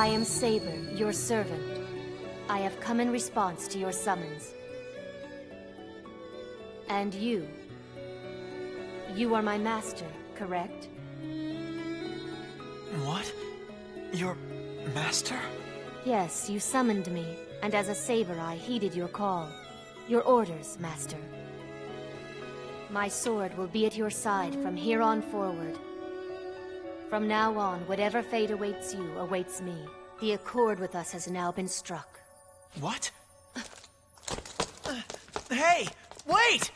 I am Saber, your servant. I have come in response to your summons. And you. You are my master, correct? What? Your master? Yes, you summoned me, and as a Saber I heeded your call. Your orders, master. My sword will be at your side from here on forward. From now on, whatever fate awaits you, awaits me. The accord with us has now been struck. What? Hey! Wait!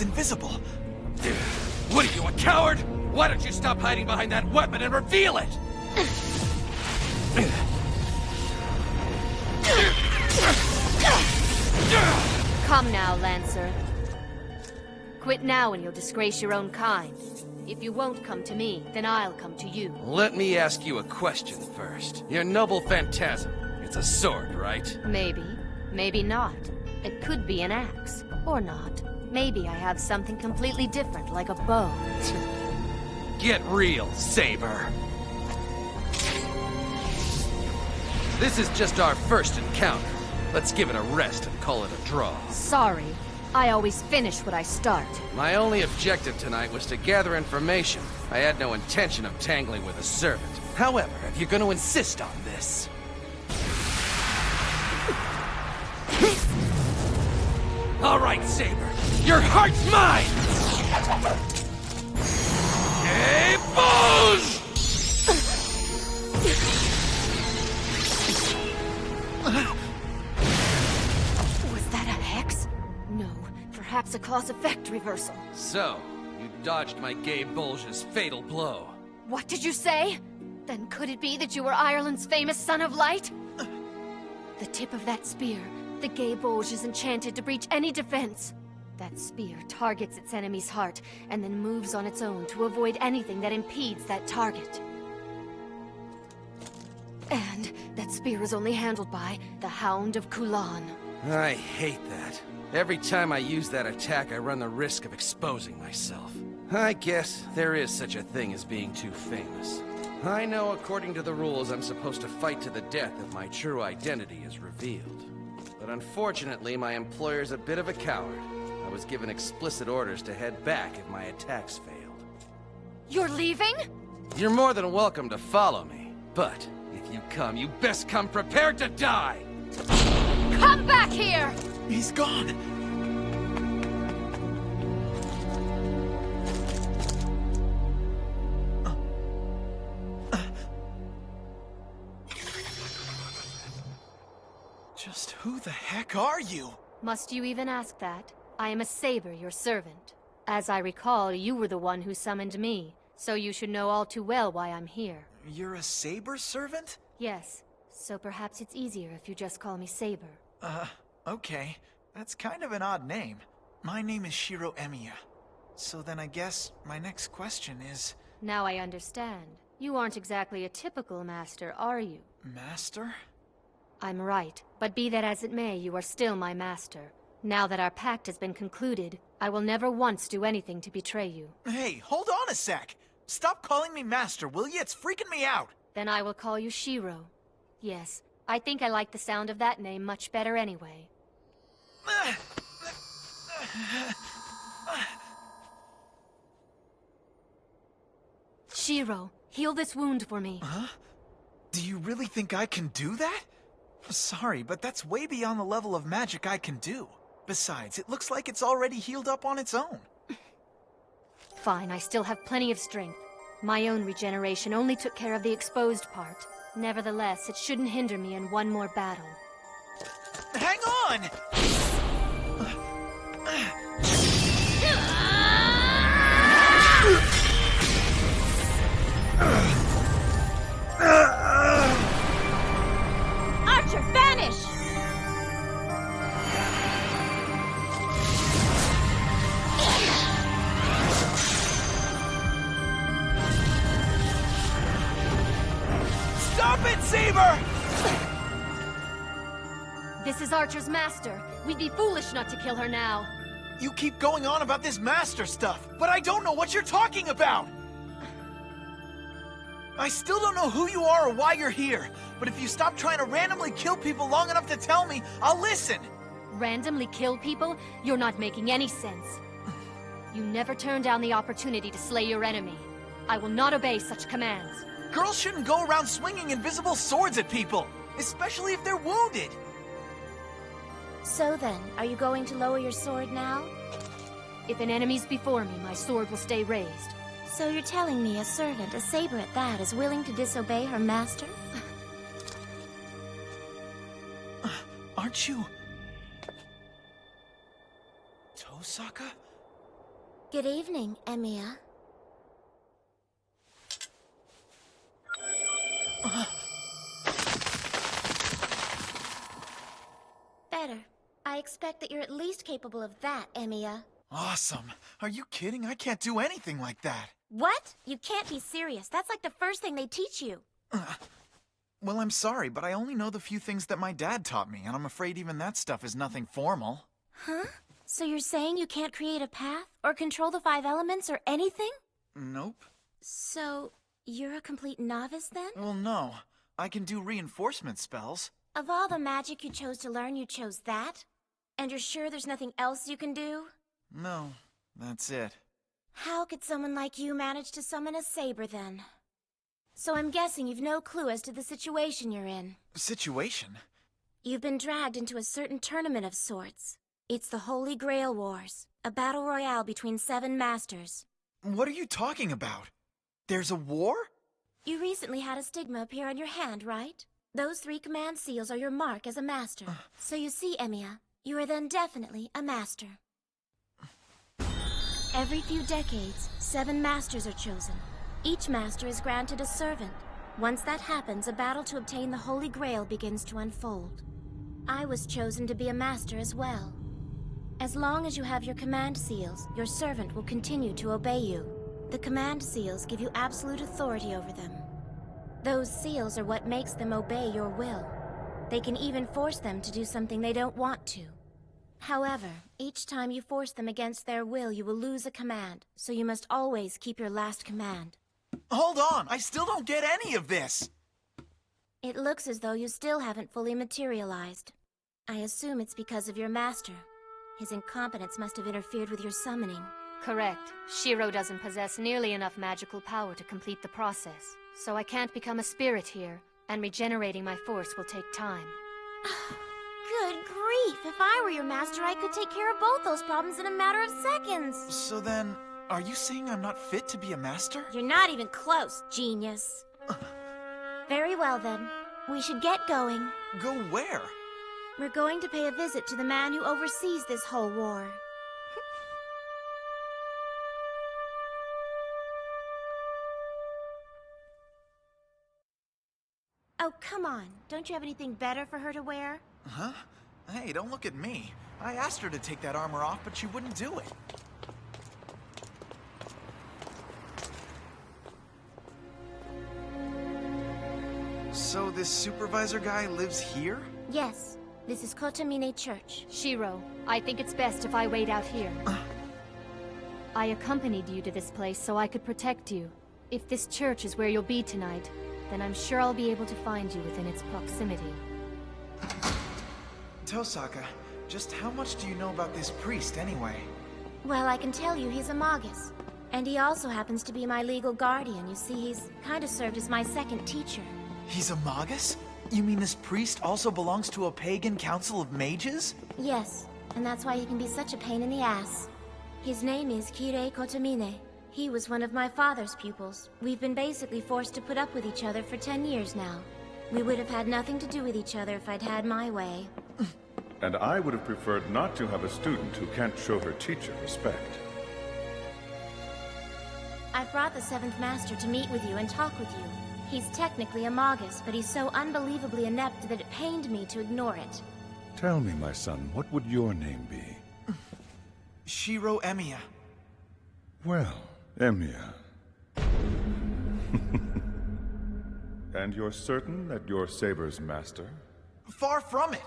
Invisible. What are you, a coward? Why don't you stop hiding behind that weapon and reveal it? Come now, Lancer. Quit now and you'll disgrace your own kind. If you won't come to me, then I'll come to you. Let me ask you a question first. Your noble phantasm. It's a sword, right? Maybe. Maybe not. It could be an axe. Or not. Maybe I have something completely different, like a bow. Get real, Saber. This is just our first encounter. Let's give it a rest and call it a draw. Sorry. I always finish what I start. My only objective tonight was to gather information. I had no intention of tangling with a servant. However, if you're going to insist on this... All right, Saber. Your heart's mine! Hey, Booze! Was that a hex? No, perhaps a cause-effect reversal. So, you dodged my gay Bulge's fatal blow. What did you say? Then could it be that you were Ireland's famous Son of Light? The tip of that spear, the gay Bulge is enchanted to breach any defense. That spear targets its enemy's heart, and then moves on its own to avoid anything that impedes that target. And that spear is only handled by the Hound of Kulan. I hate that. Every time I use that attack, I run the risk of exposing myself. I guess there is such a thing as being too famous. I know according to the rules I'm supposed to fight to the death if my true identity is revealed. But unfortunately, my employer's a bit of a coward. I was given explicit orders to head back if my attacks failed. You're leaving? You're more than welcome to follow me. But if you come, you best come prepared to die! Come back here! He's gone. Just who the heck are you? Must you even ask that? I am a saber, your servant. As I recall, you were the one who summoned me, so you should know all too well why I'm here. You're a saber servant? Yes, so perhaps it's easier if you just call me Saber. Okay. That's kind of an odd name. My name is Shiro Emiya. So then I guess my next question is... Now I understand. You aren't exactly a typical master, are you? Master? I'm right, but be that as it may, you are still my master. Now that our pact has been concluded, I will never once do anything to betray you. Hey, hold on a sec! Stop calling me master, will you? It's freaking me out! Then I will call you Shiro. Yes, I think I like the sound of that name much better anyway. Shiro, heal this wound for me. Huh? Do you really think I can do that? Sorry, but that's way beyond the level of magic I can do. Besides, it looks like it's already healed up on its own. Fine, I still have plenty of strength. My own regeneration only took care of the exposed part. Nevertheless, it shouldn't hinder me in one more battle. Hang on! Archer, vanish! Stop it, Saber! This is Archer's master. We'd be foolish not to kill her now. You keep going on about this master stuff, but I don't know what you're talking about! I still don't know who you are or why you're here, but if you stop trying to randomly kill people long enough to tell me, I'll listen! Randomly kill people? You're not making any sense. You never turn down the opportunity to slay your enemy. I will not obey such commands. Girls shouldn't go around swinging invisible swords at people, especially if they're wounded! So then, are you going to lower your sword now? If an enemy's before me, my sword will stay raised. So you're telling me a servant, a saber at that, is willing to disobey her master? Aren't you... Tosaka? Good evening, Emiya. Better. I expect that you're at least capable of that, Emiya. Awesome. Are you kidding? I can't do anything like that. What? You can't be serious. That's like the first thing they teach you. Well, I'm sorry, but I only know the few things that my dad taught me, and I'm afraid even that stuff is nothing formal. Huh? So you're saying you can't create a path, or control the 5 elements, or anything? Nope. So, you're a complete novice then? Well, no. I can do reinforcement spells. Of all the magic you chose to learn, you chose that? And you're sure there's nothing else you can do? No, that's it. How could someone like you manage to summon a saber then? So I'm guessing you've no clue as to the situation you're in. Situation? You've been dragged into a certain tournament of sorts. It's the Holy Grail Wars, a battle royale between 7 masters. What are you talking about? There's a war? You recently had a stigma appear on your hand, right? Those 3 command seals are your mark as a master. So you see, Emiya, you are then definitely a master. Every few decades, 7 masters are chosen. Each master is granted a servant. Once that happens, a battle to obtain the Holy Grail begins to unfold. I was chosen to be a master as well. As long as you have your command seals, your servant will continue to obey you. The command seals give you absolute authority over them. Those seals are what makes them obey your will. They can even force them to do something they don't want to. However, each time you force them against their will, you will lose a command, so you must always keep your last command. Hold on, I still don't get any of this! It looks as though you still haven't fully materialized. I assume it's because of your master. His incompetence must have interfered with your summoning. Correct. Shiro doesn't possess nearly enough magical power to complete the process. So I can't become a spirit here, and regenerating my force will take time. Good grief! If I were your master, I could take care of both those problems in a matter of seconds! So then, are you saying I'm not fit to be a master? You're not even close, genius. Very well then. We should get going. Go where? We're going to pay a visit to the man who oversees this whole war. Oh, come on. Don't you have anything better for her to wear? Huh? Hey, don't look at me. I asked her to take that armor off, but she wouldn't do it. So this supervisor guy lives here? Yes. This is Kotamine Church. Shiro, I think it's best if I wait out here. I accompanied you to this place so I could protect you. If this church is where you'll be tonight, then I'm sure I'll be able to find you within its proximity. Tosaka, just how much do you know about this priest anyway? Well, I can tell you he's a Magus. And he also happens to be my legal guardian. You see, he's kind of served as my second teacher. He's a Magus? You mean this priest also belongs to a pagan council of mages? Yes, and that's why he can be such a pain in the ass. His name is Kirei Kotamine. He was one of my father's pupils. We've been basically forced to put up with each other for 10 years now. We would have had nothing to do with each other if I'd had my way. And I would have preferred not to have a student who can't show her teacher respect. I've brought the 7th Master to meet with you and talk with you. He's technically a Magus, but he's so unbelievably inept that it pained me to ignore it. Tell me, my son, what would your name be? Shiro Emiya. Well, Emiya. And you're certain that you're Saber's master? Far from it.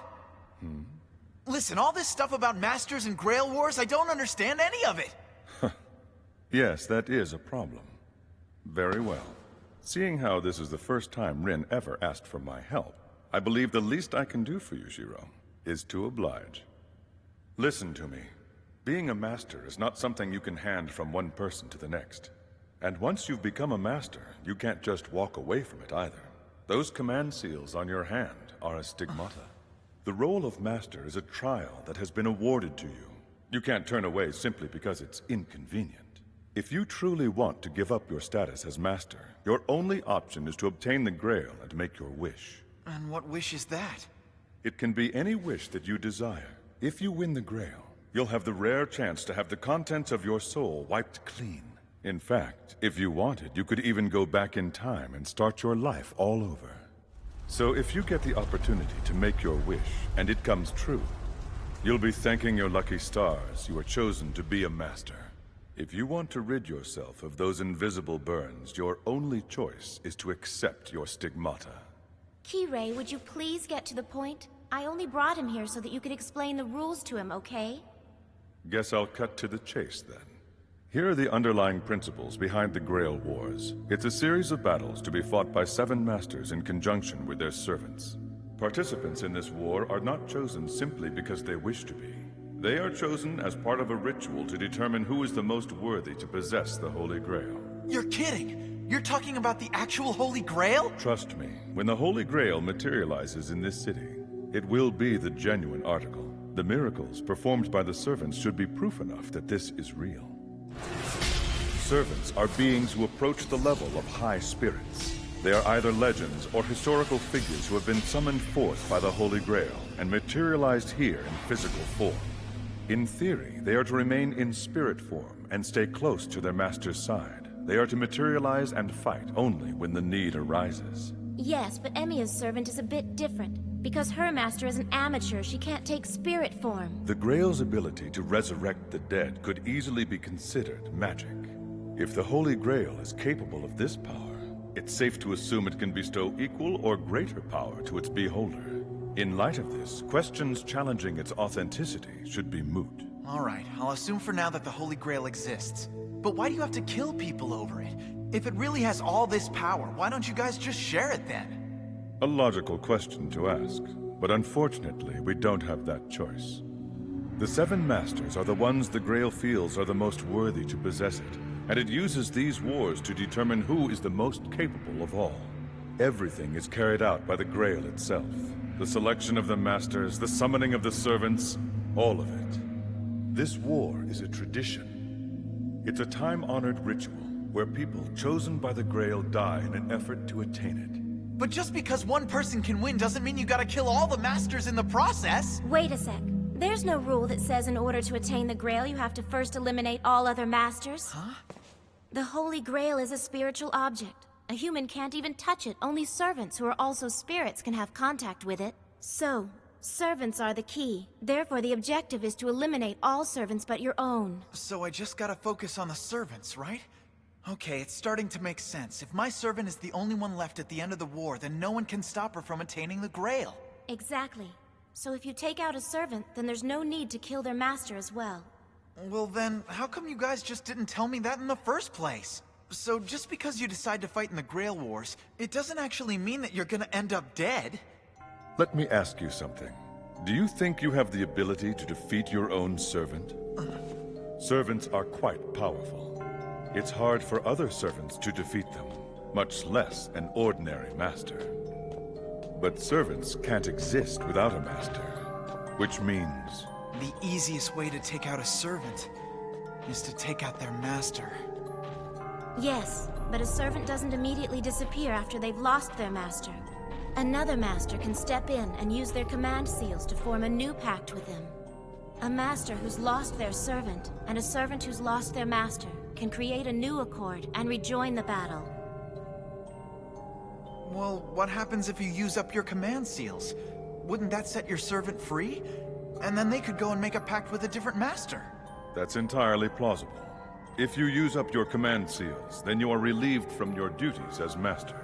Listen, all this stuff about masters and Grail Wars, I don't understand any of it. Yes, that is a problem. Very well. Seeing how this is the first time Rin ever asked for my help, I believe the least I can do for you, Shiro, is to oblige. Listen to me. Being a master is not something you can hand from one person to the next. And once you've become a master, you can't just walk away from it either. Those command seals on your hand are a stigmata. The role of master is a trial that has been awarded to you. You can't turn away simply because it's inconvenient. If you truly want to give up your status as master, your only option is to obtain the Grail and make your wish. And what wish is that? It can be any wish that you desire. If you win the Grail, you'll have the rare chance to have the contents of your soul wiped clean. In fact, if you wanted, you could even go back in time and start your life all over. So if you get the opportunity to make your wish, and it comes true, you'll be thanking your lucky stars you were chosen to be a master. If you want to rid yourself of those invisible burns, your only choice is to accept your stigmata. Kirei, would you please get to the point? I only brought him here so that you could explain the rules to him, okay? Guess I'll cut to the chase then. Here are the underlying principles behind the Grail Wars. It's a series of battles to be fought by 7 masters in conjunction with their servants. Participants in this war are not chosen simply because they wish to be. They are chosen as part of a ritual to determine who is the most worthy to possess the Holy Grail. You're kidding! You're talking about the actual Holy Grail? Trust me, when the Holy Grail materializes in this city, it will be the genuine article. The miracles performed by the servants should be proof enough that this is real. Servants are beings who approach the level of high spirits. They are either legends or historical figures who have been summoned forth by the Holy Grail and materialized here in physical form. In theory, they are to remain in spirit form and stay close to their master's side. They are to materialize and fight only when the need arises. Yes, but Emiya's servant is a bit different. Because her master is an amateur, she can't take spirit form. The Grail's ability to resurrect the dead could easily be considered magic. If the Holy Grail is capable of this power, it's safe to assume it can bestow equal or greater power to its beholder. In light of this, questions challenging its authenticity should be moot. Alright, I'll assume for now that the Holy Grail exists. But why do you have to kill people over it? If it really has all this power, why don't you guys just share it then? A logical question to ask, but unfortunately, we don't have that choice. The 7 masters are the ones the Grail feels are the most worthy to possess it, and it uses these wars to determine who is the most capable of all. Everything is carried out by the Grail itself. The selection of the masters, the summoning of the servants, all of it. This war is a tradition. It's a time-honored ritual where people chosen by the Grail die in an effort to attain But just because one person can win doesn't mean you gotta kill all the masters in the process! Wait a sec. There's no rule that says in order to attain the Grail you have to first eliminate all other masters. Huh? The Holy Grail is a spiritual object. A human can't even touch it. Only servants who are also spirits can have contact with it. So, servants are the key. Therefore, the objective is to eliminate all servants but your own. So I just gotta focus on the servants, right? Okay, it's starting to make sense. If my servant is the only one left at the end of the war, then no one can stop her from attaining the Grail. Exactly. So if you take out a servant, then there's no need to kill their master as well. Well then, how come you guys just didn't tell me that in the first place? So just because you decide to fight in the Grail Wars, it doesn't actually mean that you're gonna end up dead. Let me ask you something. Do you think you have the ability to defeat your own servant? Servants are quite powerful. It's hard for other servants to defeat them, much less an ordinary master. But servants can't exist without a master, which means... The easiest way to take out a servant is to take out their master. Yes, but a servant doesn't immediately disappear after they've lost their master. Another master can step in and use their command seals to form a new pact with them. A master who's lost their servant, and a servant who's lost their master, can create a new accord and rejoin the battle. Well, what happens if you use up your command seals? Wouldn't that set your servant free? And then they could go and make a pact with a different master. That's entirely plausible. If you use up your command seals, then you are relieved from your duties as master.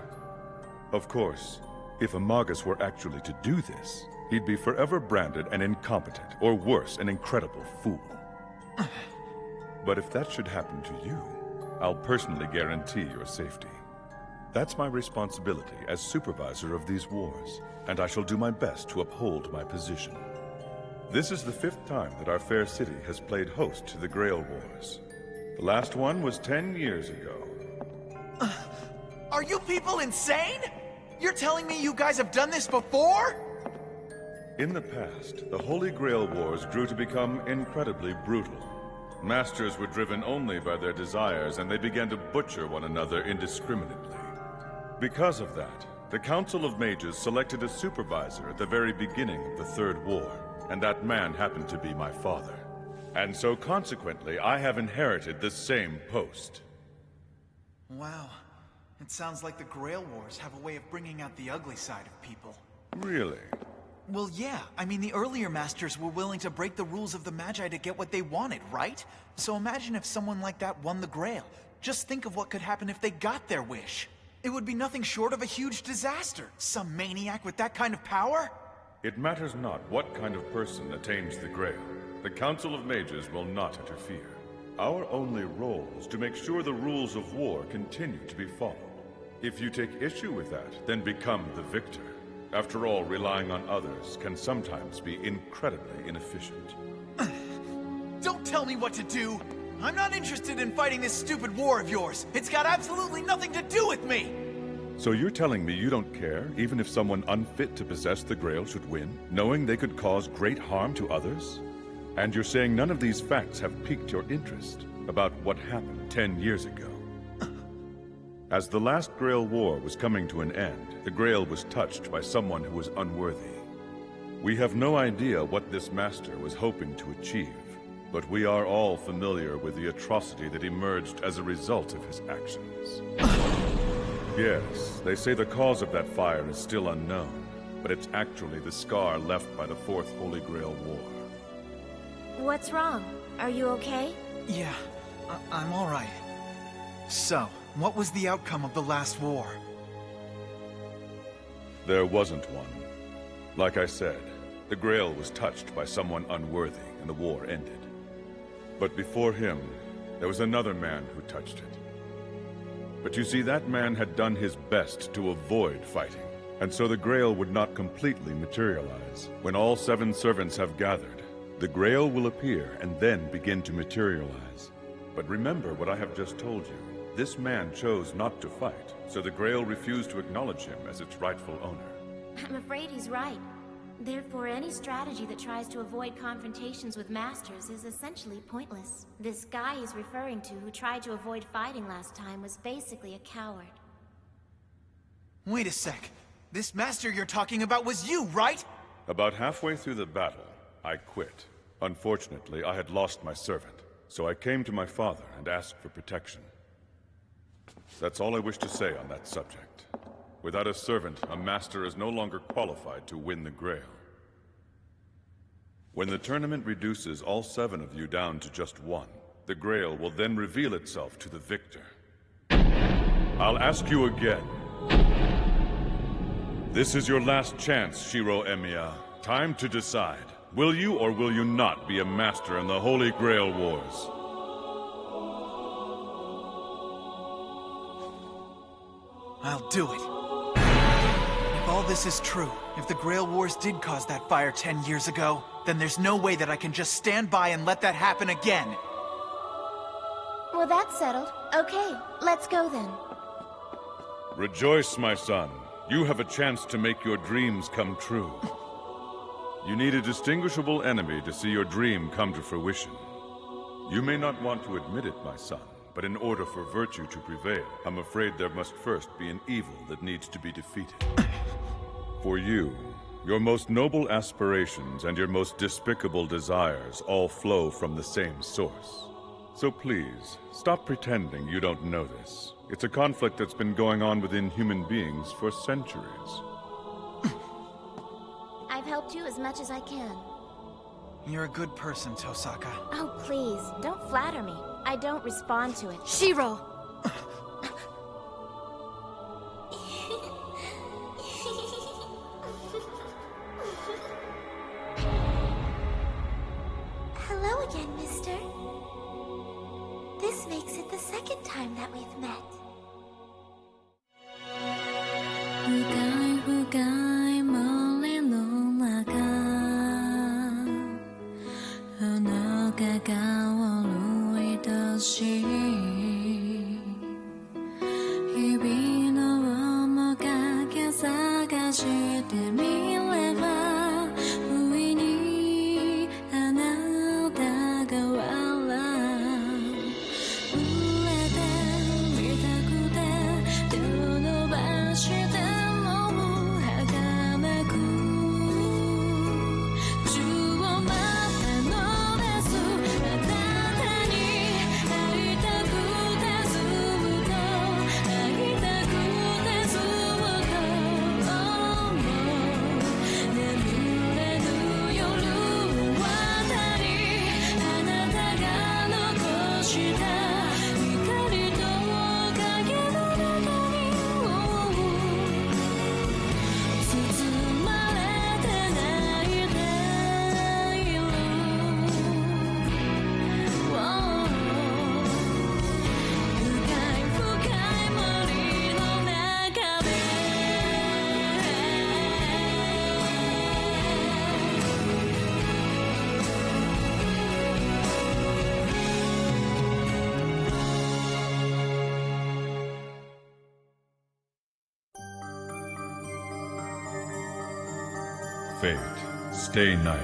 Of course, if a Magus were actually to do this, he'd be forever branded an incompetent, or worse, an incredible fool. But if that should happen to you, I'll personally guarantee your safety. That's my responsibility as supervisor of these wars, and I shall do my best to uphold my position. This is the 5th time that our fair city has played host to the Grail Wars. The last one was 10 years ago. Are you people insane? You're telling me you guys have done this before? In the past, the Holy Grail Wars grew to become incredibly brutal. Masters were driven only by their desires, and they began to butcher one another indiscriminately. Because of that, the Council of Mages selected a supervisor at the very beginning of the Third War, and that man happened to be my father. And so consequently, I have inherited the same post. Wow. It sounds like the Grail Wars have a way of bringing out the ugly side of people. Really? Well, yeah. I mean, the earlier masters were willing to break the rules of the Magi to get what they wanted, right? So imagine if someone like that won the Grail. Just think of what could happen if they got their wish. It would be nothing short of a huge disaster. Some maniac with that kind of power? It matters not what kind of person attains the Grail. The Council of Mages will not interfere. Our only role is to make sure the rules of war continue to be followed. If you take issue with that, then become the victor. After all, relying on others can sometimes be incredibly inefficient. Don't tell me what to do! I'm not interested in fighting this stupid war of yours! It's got absolutely nothing to do with me! So you're telling me you don't care, even if someone unfit to possess the Grail should win, knowing they could cause great harm to others? And you're saying none of these facts have piqued your interest about what happened 10 years ago? As the last Grail War was coming to an end, the Grail was touched by someone who was unworthy. We have no idea what this master was hoping to achieve, but we are all familiar with the atrocity that emerged as a result of his actions. Yes, they say the cause of that fire is still unknown, but it's actually the scar left by the Fourth Holy Grail War. What's wrong? Are you okay? Yeah, I'm alright. So, what was the outcome of the last war? There wasn't one. Like I said, the Grail was touched by someone unworthy, and the war ended. But before him, there was another man who touched it. But you see, that man had done his best to avoid fighting, and so the Grail would not completely materialize. When all 7 servants have gathered, the Grail will appear and then begin to materialize. But remember what I have just told you. This man chose not to fight, so the Grail refused to acknowledge him as its rightful owner. I'm afraid he's right. Therefore, any strategy that tries to avoid confrontations with masters is essentially pointless. This guy he's referring to who tried to avoid fighting last time was basically a coward. Wait a sec. This master you're talking about was you, right? About halfway through the battle, I quit. Unfortunately, I had lost my servant, so I came to my father and asked for protection. That's all I wish to say on that subject. Without a servant, a master is no longer qualified to win the Grail. When the tournament reduces all 7 of you down to just 1, the Grail will then reveal itself to the victor. I'll ask you again. This is your last chance, Shiro Emiya. Time to decide. Will you or will you not be a master in the Holy Grail Wars? I'll do it. If all this is true, if the Grail Wars did cause that fire 10 years ago, then there's no way that I can just stand by and let that happen again. Well, that's settled. Okay, let's go then. Rejoice, my son. You have a chance to make your dreams come true. You need a distinguishable enemy to see your dream come to fruition. You may not want to admit it, my son, but in order for virtue to prevail, I'm afraid there must first be an evil that needs to be defeated. For you, your most noble aspirations and your most despicable desires all flow from the same source. So please, stop pretending you don't know this. It's a conflict that's been going on within human beings for centuries. I've helped you as much as I can. You're a good person, Tosaka. Oh, please, don't flatter me. I don't respond to it. Shiro! Hello again, mister. This makes it the second time that we've met. Stay night.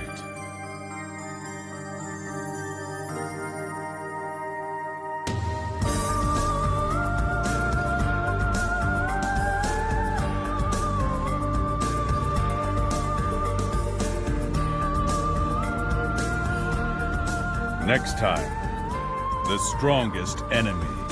Next time, the strongest enemy.